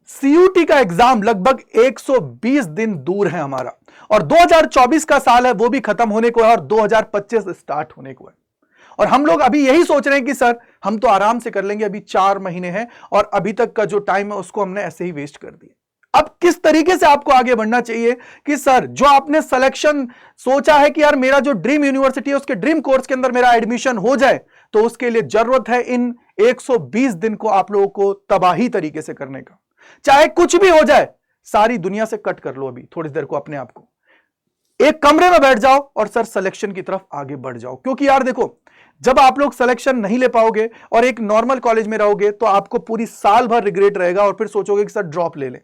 CUT का exam लगभग 120 दिन दूर है हमारा, और 2024 का साल है वो भी खत्म होने को है और 2025 स्टार्ट होने को है। और हम लोग अभी यही सोच रहे हैं कि सर हम तो आराम से कर लेंगे, अभी 4 महीने हैं और अभी तक का जो टाइम है उसको हमने ऐसे ही वेस्ट कर दिया। अब किस तरीके से आपको आगे बढ़ना चाहिए कि सर जो आपने सिलेक्शन सोचा है कि यार मेरा जो ड्रीम यूनिवर्सिटी है उसके ड्रीम कोर्स के अंदर मेरा एडमिशन हो जाए, तो उसके लिए जरूरत है इन 120 दिन को आप लोगों को तबाही तरीके से करने का। चाहे कुछ भी हो जाए, सारी दुनिया से कट कर लो अभी थोड़ी देर को, अपने आप को एक कमरे में बैठ जाओ और सर सिलेक्शन की तरफ आगे बढ़ जाओ। क्योंकि यार देखो, जब आप लोग सिलेक्शन नहीं ले पाओगे और एक नॉर्मल कॉलेज में रहोगे तो आपको पूरी साल भर रिग्रेट रहेगा और फिर सोचोगे कि सर ड्रॉप ले लें।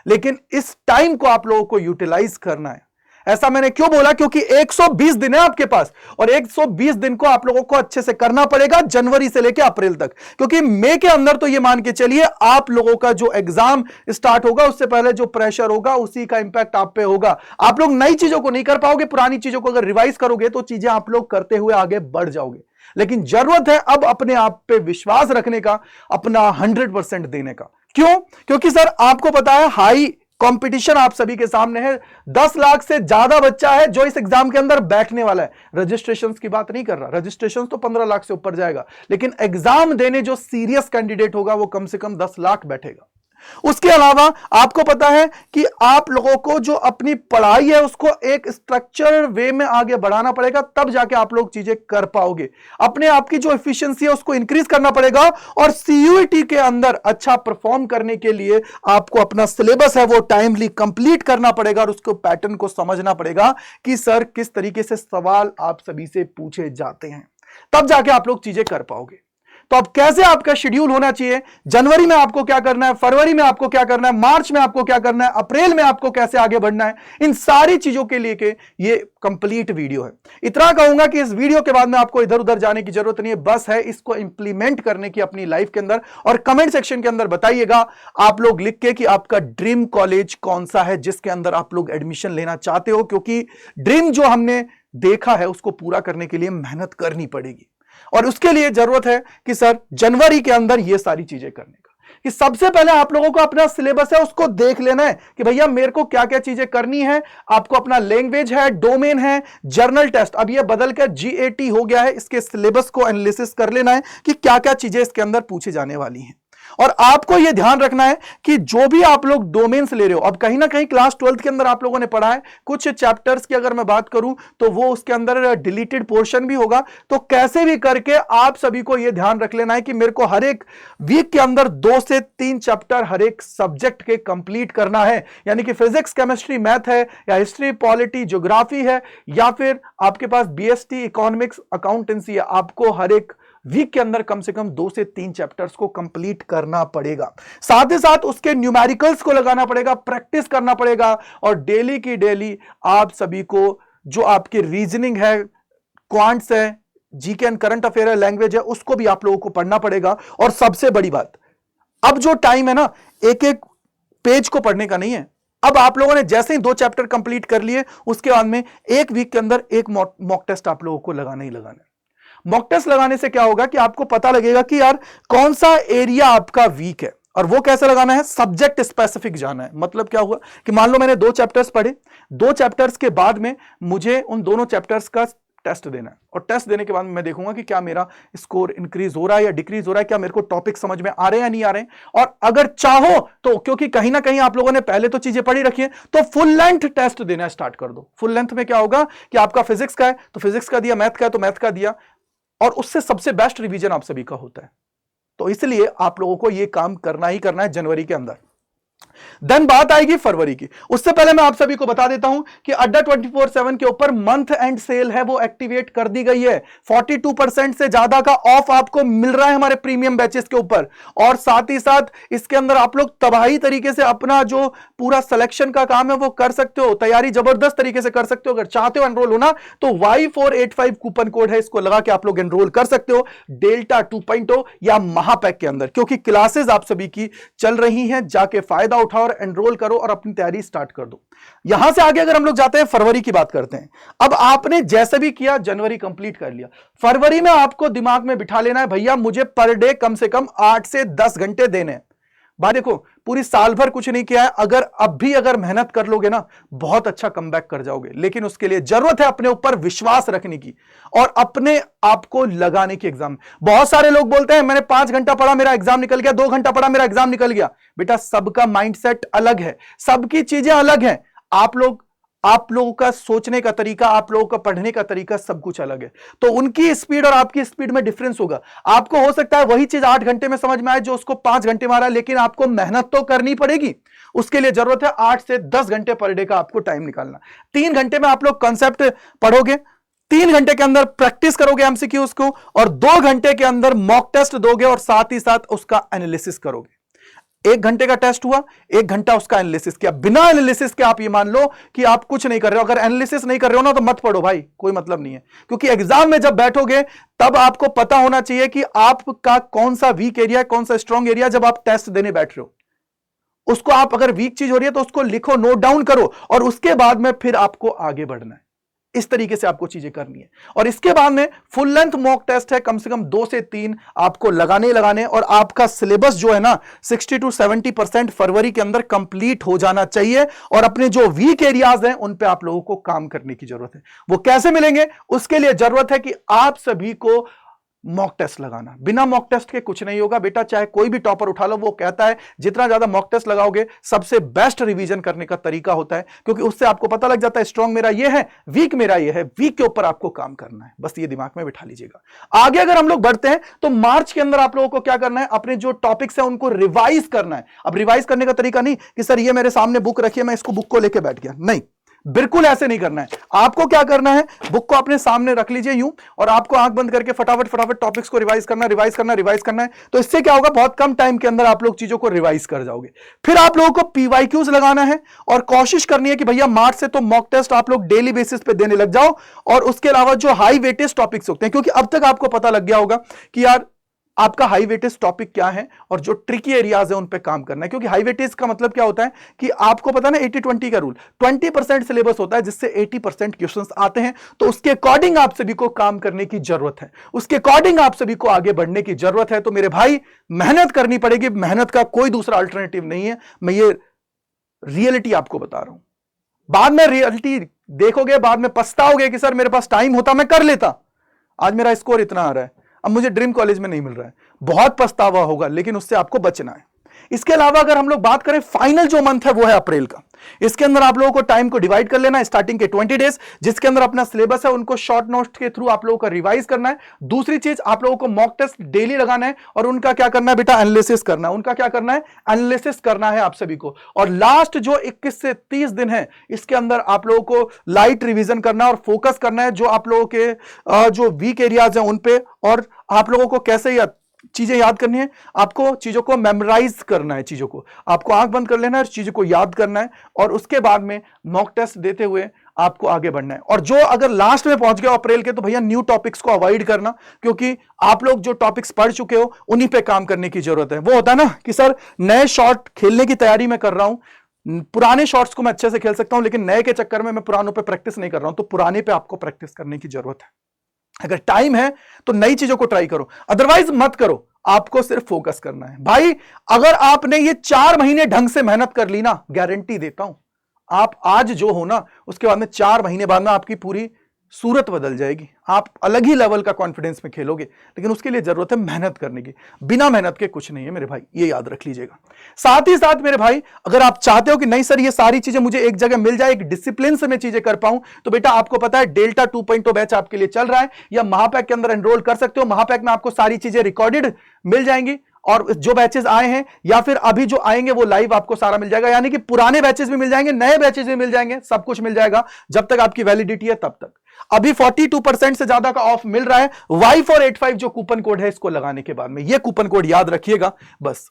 लेकिन इस टाइम को आप लोगों को यूटिलाइज करना है। ऐसा मैंने क्यों बोला? क्योंकि 120 दिन है आपके पास और 120 दिन को आप लोगों को अच्छे से करना पड़ेगा, जनवरी से लेकर अप्रैल तक। क्योंकि मई के अंदर तो ये मान के चलिए आप लोगों का जो एग्जाम स्टार्ट होगा उससे पहले जो प्रेशर होगा उसी का इंपैक्ट आप पे होगा। आप लोग नई चीजों को नहीं कर पाओगे, पुरानी चीजों को अगर रिवाइज करोगे तो चीजें आप लोग करते हुए आगे बढ़ जाओगे। लेकिन जरूरत है अब अपने आप पे विश्वास रखने का, अपना 100% देने का। क्यों? क्योंकि सर आपको पता है हाई कंपटीशन आप सभी के सामने है। 10 लाख से ज्यादा बच्चा है जो इस एग्जाम के अंदर बैठने वाला है। रजिस्ट्रेशन की बात नहीं कर रहा, रजिस्ट्रेशन तो 15 लाख से ऊपर जाएगा, लेकिन एग्जाम देने जो सीरियस कैंडिडेट होगा वो कम से कम 10 लाख बैठेगा। उसके अलावा आपको पता है कि आप लोगों को जो अपनी पढ़ाई है उसको एक स्ट्रक्चर वे में आगे बढ़ाना पड़ेगा, तब जाके आप लोग चीजें कर पाओगे। अपने आप की जो एफिशिएंसी है उसको इंक्रीज करना पड़ेगा और सीयूईटी के अंदर अच्छा परफॉर्म करने के लिए आपको अपना सिलेबस है वो टाइमली कंप्लीट करना पड़ेगा और उसको पैटर्न को समझना पड़ेगा कि सर किस तरीके से सवाल आप सभी से पूछे जाते हैं, तब जाके आप लोग चीजें कर पाओगे। तो अब कैसे आपका शेड्यूल होना चाहिए, जनवरी में आपको क्या करना है, फरवरी में आपको क्या करना है, मार्च में आपको क्या करना है, अप्रैल में आपको कैसे आगे बढ़ना है, इन सारी चीजों के लिए के ये कंप्लीट वीडियो है। इतना कहूंगा कि इस वीडियो के बाद में आपको इधर उधर जाने की जरूरत नहीं है, बस है इसको इंप्लीमेंट करने की अपनी लाइफ के अंदर। और कमेंट सेक्शन के अंदर बताइएगा आप लोग लिख के कि आपका ड्रीम कॉलेज कौन सा है जिसके अंदर आप लोग एडमिशन लेना चाहते हो। क्योंकि ड्रीम जो हमने देखा है उसको पूरा करने के लिए मेहनत करनी पड़ेगी और उसके लिए जरूरत है कि सर जनवरी के अंदर ये सारी चीजें करने का, कि सबसे पहले आप लोगों को अपना सिलेबस है उसको देख लेना है कि भैया मेरे को क्या क्या चीजें करनी है। आपको अपना लैंग्वेज है, डोमेन है, जर्नल टेस्ट, अब ये बदल कर जीएटी हो गया है, इसके सिलेबस को एनालिसिस कर लेना है कि क्या क्या चीजें इसके अंदर पूछी जाने वाली हैं। और आपको यह ध्यान रखना है कि जो भी आप लोग डोमेन्स ले रहे हो, अब कहीं ना कहीं क्लास 12th के अंदर आप लोगों ने पढ़ा है, कुछ चैप्टर्स की अगर मैं बात करूं तो वो उसके अंदर डिलीटेड पोर्शन भी होगा। तो कैसे भी करके आप सभी को यह ध्यान रख लेना है कि मेरे को हर एक वीक के अंदर 2 से 3 चैप्टर हर एक सब्जेक्ट के कंप्लीट करना है। यानी कि फिजिक्स, केमिस्ट्री, मैथ है, या हिस्ट्री, पॉलिटी, ज्योग्राफी है, या फिर आपके पास बीएसटी, इकोनॉमिक्स, अकाउंटेंसी है, आपको हर एक वीक के अंदर कम से कम 2 से 3 चैप्टर्स को कंप्लीट करना पड़ेगा। साथ ही साथ उसके न्यूमेरिकल्स को लगाना पड़ेगा, प्रैक्टिस करना पड़ेगा और डेली की डेली आप सभी को जो आपकी रीजनिंग है, क्वांट्स है, जीके एंड करंट अफेयर है, लैंग्वेज है, उसको भी आप लोगों को पढ़ना पड़ेगा। और सबसे बड़ी बात, अब जो टाइम है ना एक एक पेज को पढ़ने का नहीं है। अब आप लोगों ने जैसे ही 2 चैप्टर कंप्लीट कर लिए उसके बाद में एक वीक के अंदर एक मॉक टेस्ट आप लोगों को लगाना ही लगाना है। मॉक टेस्ट लगाने से क्या होगा कि आपको पता लगेगा कि यार कौन सा एरिया आपका वीक है, और वो कैसे लगाना है, सब्जेक्ट स्पेसिफिक जाना है। मतलब क्या हुआ कि मान लो मैंने 2 चैप्टर्स पढ़े, 2 चैप्टर्स के बाद में मुझे उन दोनों चैप्टर्स का टेस्ट देना है और टेस्ट देने के बाद मैं देखूंगा कि क्या मेरा स्कोर इंक्रीज हो रहा है या डिक्रीज हो रहा है, क्या मेरे को टॉपिक समझ में आ रहे हैं या नहीं आ रहे हैं। और अगर चाहो तो, क्योंकि कहीं ना कहीं आप लोगों ने पहले तो चीजें पढ़ी रखी है, तो फुल लेंथ टेस्ट देना स्टार्ट कर दो। फुल लेंथ में क्या होगा कि आपका फिजिक्स का है तो फिजिक्स का दिया, मैथ का है तो मैथ का दिया, और उससे सबसे बेस्ट रिवीजन आप सभी का होता है। तो इसलिए आप लोगों को यह काम करना ही करना है जनवरी के अंदर। देन बात आएगी फरवरी की। उससे पहले मैं आप सभी को बता देता हूं कि अड्डा 24/7 के ऊपर मंथ एंड सेल है वो एक्टिवेट कर दी गई है। 42% से ज्यादा का ऑफ आपको मिल रहा है हमारे प्रीमियम बैचेस के ऊपर। और साथ ही साथ इसके अंदर आप लोग तबाही तरीके से अपना जो पूरा सिलेक्शन का काम है वो कर सकते हो, तैयारी जबरदस्त तरीके से कर सकते हो। अगर चाहते हो एनरोल होना तो Y485 कूपन कोड है, इसको लगा के आप लोग एनरोल कर सकते हो डेल्टा 2.0 या महापैक के अंदर, क्योंकि क्लासेस आप सभी की चल रही हैं। जाके फायदा उठाओ और एनरोल करो और अपनी तैयारी स्टार्ट कर दो। यहां से आगे अगर हम लोग जाते हैं फरवरी की बात करते हैं। अब आपने जैसे भी किया जनवरी कंप्लीट कर लिया, फरवरी में आपको दिमाग में बिठा लेना है भैया मुझे पर डे कम से कम 8 से 10 घंटे देने हैं। भाई देखो, पूरी साल भर कुछ नहीं किया है, अगर मेहनत कर लोगे ना, बहुत अच्छा कमबैक कर जाओगे। लेकिन उसके लिए जरूरत है अपने ऊपर विश्वास रखने की और अपने आप को लगाने की एग्जाम। बहुत सारे लोग बोलते हैं मैंने 5 घंटा पढ़ा मेरा एग्जाम निकल गया, 2 घंटा पढ़ा मेरा एग्जाम निकल गया। बेटा सबका माइंडसेट अलग है, सबकी चीजें अलग हैं। आप लोगों का सोचने का तरीका, आप लोगों का पढ़ने का तरीका सब कुछ अलग है। तो उनकी स्पीड और आपकी स्पीड में डिफरेंस होगा। आपको हो सकता है वही चीज 8 घंटे में समझ में आए जो उसको 5 घंटे मारा, लेकिन आपको मेहनत तो करनी पड़ेगी। उसके लिए जरूरत है 8 से 10 घंटे पर डे का आपको टाइम निकालना। 3 घंटे में आप लोग कंसेप्ट पढ़ोगे, 3 घंटे के अंदर प्रैक्टिस करोगे एमसीक्यूज को, और 2 घंटे के अंदर मॉक टेस्ट दोगे और साथ ही साथ उसका एनालिसिस करोगे। 1 घंटे का टेस्ट हुआ, 1 घंटा उसका एनालिसिस किया। बिना एनालिसिस के आप ये मान लो कि आप कुछ नहीं कर रहे हो। अगर एनालिसिस नहीं कर रहे हो ना तो मत पढ़ो भाई, कोई मतलब नहीं है। क्योंकि एग्जाम में जब बैठोगे तब आपको पता होना चाहिए कि आपका कौन सा वीक एरिया है, कौन सा स्ट्रॉन्ग एरिया। जब आप टेस्ट देने बैठ रहे हो उसको आप, अगर वीक चीज हो रही है तो उसको लिखो, नोट डाउन करो, और उसके बाद में फिर आपको आगे बढ़ना है। इस तरीके से आपको चीजें करनी है। और इसके बाद में फुल लेंथ मॉक टेस्ट है, कम से कम 2 से 3 आपको लगाने, और आपका सिलेबस जो है ना 60 to 70% फरवरी के अंदर कंप्लीट हो जाना चाहिए। और अपने जो वीक एरियाज हैं उन पे आप लोगों को काम करने की जरूरत है। वो कैसे मिलेंगे? उसके लिए जरूरत है कि आप सभी को मॉक टेस्ट लगाना। बिना मॉक टेस्ट के कुछ नहीं होगा बेटा। चाहे कोई भी टॉपर उठा लो, वो कहता है जितना ज्यादा मॉक टेस्ट लगाओगे सबसे बेस्ट रिवीजन करने का तरीका होता है, क्योंकि उससे आपको पता लग जाता है स्ट्रॉन्ग मेरा ये है, वीक मेरा ये है। वीक के ऊपर आपको काम करना है, बस ये दिमाग में बिठा लीजिएगा। आगे अगर हम लोग बढ़ते हैं तो मार्च के अंदर आप लोगों को क्या करना है, अपने जो टॉपिक्स है उनको रिवाइज करना है। अब रिवाइज करने का तरीका नहीं कि सर ये मेरे सामने बुक रखिए मैं इसको बुक को लेके बैठ गया, नहीं, बिल्कुल ऐसे नहीं करना है। आपको क्या करना है, बुक को अपने सामने रख लीजिए यूं, और आपको आंख बंद करके फटाफट टॉपिक्स को रिवाइज करना है। तो इससे क्या होगा, बहुत कम टाइम के अंदर आप लोग चीजों को रिवाइज कर जाओगे। फिर आप लोगों को पीवाईक्यूज लगाना है और कोशिश करनी है कि भैया मार्च से तो मॉक टेस्ट आप लोग डेली बेसिस पे देने लग जाओ। और उसके अलावा जो हाई वेटेज टॉपिक्स होते हैं, क्योंकि अब तक आपको पता लग गया होगा कि यार आपका हाई वेटेज टॉपिक क्या है और जो ट्रिकी एरियाज है उन पे काम करना है। क्योंकि हाई वेटेज का मतलब क्या होता है कि आपको पता है ना 80-20 का रूल, 20% सिलेबस होता है जिससे 80% क्वेश्चंस आते हैं। तो उसके अकॉर्डिंग आप सभी को काम करने की जरूरत है, उसके अकॉर्डिंग आप सभी को आगे बढ़ने की जरूरत है। तो मेरे भाई मेहनत करनी पड़ेगी, मेहनत का कोई दूसरा अल्टरनेटिव नहीं है। मैं ये रियलिटी आपको बता रहा हूं। बाद में रियलिटी देखोगे, बाद में पछताओगे कि सर मेरे पास टाइम होता मैं कर लेता, आज मेरा स्कोर इतना आ रहा है, अब मुझे ड्रीम कॉलेज में नहीं मिल रहा है। बहुत पछतावा होगा, लेकिन उससे आपको बचना है। इसके अलावा अगर हम लोग बात करें, फाइनल जो मंथ है वो है अप्रैल का। इसके अंदर आप लोगों को टाइम को डिवाइड कर लेना है, स्टार्टिंग के 20 डेज जिसके अंदर अपना सिलेबस है उनको शॉर्ट नोट्स के थ्रू आप लोगों का रिवाइज करना है। दूसरी चीज, आप लोगों को मॉक टेस्ट डेली लगाना है और उनका क्या करना है बेटा, एनालिसिस करना है। उनका क्या करना है, एनालिसिस करना है आप सभी को। और लास्ट जो 21 से 30 दिन है, इसके अंदर आप लोगों को लाइट रिविजन करना है और फोकस करना है जो आप लोगों के जो वीक एरियाज हैं उन पे। और आप लोगों को कैसे चीजें याद करनी है, आपको चीजों को मेमोराइज करना है, चीजों को आपको आंख बंद कर लेना है, चीजों को याद करना है, और उसके बाद में मॉक टेस्ट देते हुए आपको आगे बढ़ना है। और जो अगर लास्ट में पहुंच गए अप्रैल के, तो भैया न्यू टॉपिक्स को अवॉइड करना, क्योंकि आप लोग जो टॉपिक्स पढ़ चुके हो उन्हीं पे काम करने की जरूरत है। वो होता है ना कि सर नए शॉट खेलने की तैयारी में कर रहा हूं, पुराने शॉट्स को मैं अच्छे से खेल सकता हूं, लेकिन नए के चक्कर में मैं पुरानों पे प्रैक्टिस नहीं कर रहा हूं। तो पुराने पे आपको प्रैक्टिस करने की जरूरत है। अगर टाइम है तो नई चीजों को ट्राई करो, अदरवाइज मत करो। आपको सिर्फ फोकस करना है भाई। अगर आपने ये 4 महीने ढंग से मेहनत कर ली ना, गारंटी देता हूं आप आज जो हो ना, उसके बाद में 4 महीने बाद ना आपकी पूरी सूरत बदल जाएगी। आप अलग ही लेवल का कॉन्फिडेंस में खेलोगे। लेकिन उसके लिए जरूरत है मेहनत करने की, बिना मेहनत के कुछ नहीं है मेरे भाई, ये याद रख लीजिएगा। साथ ही साथ मेरे भाई, अगर आप चाहते हो कि नहीं सर ये सारी चीजें मुझे एक जगह मिल जाए, एक डिसिप्लिन से मैं चीजें कर पाऊं, तो बेटा आपको पता है डेल्टा 2.0 बैच आपके लिए चल रहा है, या महापैक के अंदर एनरोल कर सकते हो। महापैक में आपको सारी चीजें रिकॉर्डेड मिल जाएंगी, और जो बैचेस आए हैं या फिर अभी जो आएंगे वो लाइव आपको सारा मिल जाएगा। यानी कि पुराने बैचेस भी मिल जाएंगे, नए बैचेस भी मिल जाएंगे, सब कुछ मिल जाएगा जब तक आपकी वैलिडिटी है तब तक। अभी 42% से ज्यादा का ऑफ मिल रहा है Y485 जो कूपन कोड है, इसको लगाने के बाद में ये कूपन कोड याद रखिएगा बस।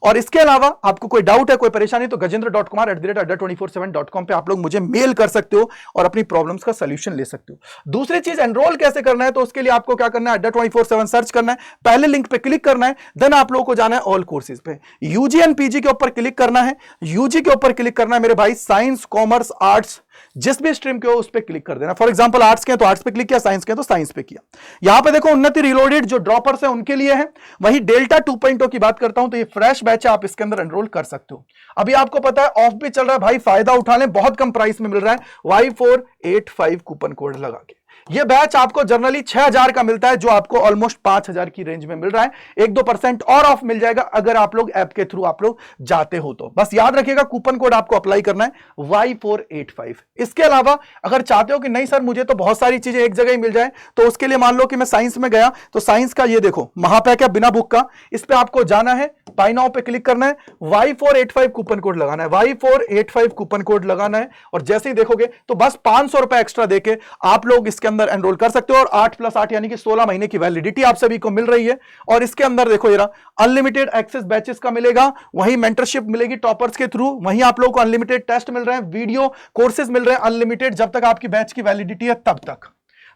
और इसके अलावा आपको कोई डाउट है, कोई परेशानी, तो gajendra.kumar@adda247.com पे आप लोग मुझे मेल कर सकते हो और अपनी प्रॉब्लम्स का सोल्यूशन ले सकते हो। दूसरी चीज, एनरोल कैसे करना है, तो उसके लिए आपको क्या करना है, adda247 सर्च करना है, पहले लिंक पे क्लिक करना है, देन आप लोगों को जाना है ऑल कोर्सेज पे, यूजी एंड पीजी के ऊपर क्लिक करना है। यूजी के ऊपर क्लिक करना है मेरे भाई, साइंस, कॉमर्स, आर्ट्स, जिस भी स्ट्रीम के हो उस पर क्लिक कर देना। फॉर एग्जांपल आर्ट्स के तो आर्ट्स पे क्लिक किया, साइंस के तो साइंस पे किया। यहां पे देखो उन्नति रिलोडेड जो ड्रॉपर्स है उनके लिए है। वही डेल्टा 2.0 की बात करता हूं तो ये फ्रेश बैच है, आप इसके अंदर एनरोल कर सकते हो। अभी आपको पता है ऑफ भी चल रहा है भाई, फायदा उठा लें, बहुत कम प्राइस में मिल रहा है Y485 कूपन कोड लगा के। ये बैच आपको जनरली 6000 का मिलता है, जो आपको ऑलमोस्ट 5000 की रेंज में मिल रहा है। 1-2% और ऑफ मिल जाएगा अगर आप लोग ऐप के थ्रू आप लोग जाते हो तो। बस याद रखिएगा कूपन कोड आपको अप्लाई करना है Y485। इसके अलावा अगर चाहते हो कि नहीं सर मुझे तो बहुत सारी चीजें एक जगह ही मिल जाए, तो उसके लिए मान लो कि मैं साइंस में गया तो साइंस का ये देखो महापैक है बिना बुक का, इस पे आपको जाना है, बाय नाउ पे क्लिक करना है, Y485 कूपन कोड लगाना है, Y485 कूपन कोड लगाना है, और जैसे ही देखोगे तो बस 500 रुपए एक्स्ट्रा देके आप लोग इसके अंदर एनरोल कर सकते हो। और 8+8 यानी कि 16 महीने की वैलिडिटी आप सभी को मिल रही है। और इसके अंदर देखो ये अनलिमिटेड एक्सेस बैचेस का मिलेगा, वही मेंटरशिप मिलेगी टॉपर्स के थ्रू, वहीं आप लोगों को अनलिमिटेड टेस्ट मिल रहे हैं, वीडियो कोर्सेज मिल रहे हैं अनलिमिटेड, जब तक आपकी बैच की वैलिडिटी है तब तक।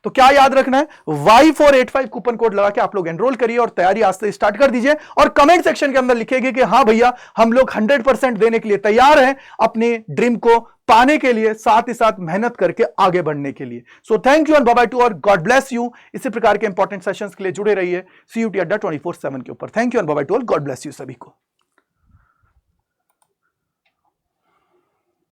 तो क्या याद रखना है, Y485 कूपन कोड लगा के आप लोग एनरोल करिए और तैयारी आज से स्टार्ट कर दीजिए। और कमेंट सेक्शन के अंदर लिखेंगे कि हाँ भैया हम लोग 100% देने के लिए तैयार हैं अपने ड्रीम को पाने के लिए, साथ ही साथ मेहनत करके आगे बढ़ने के लिए। So thank you and bye bye to और गॉड ब्लेस यू। इसी प्रकार के इंपॉर्टेंट सेशंस के लिए जुड़े रहिए CUET Adda 24/7 के ऊपर। Thank you and bye bye to और गॉड ब्लेस यू सभी को।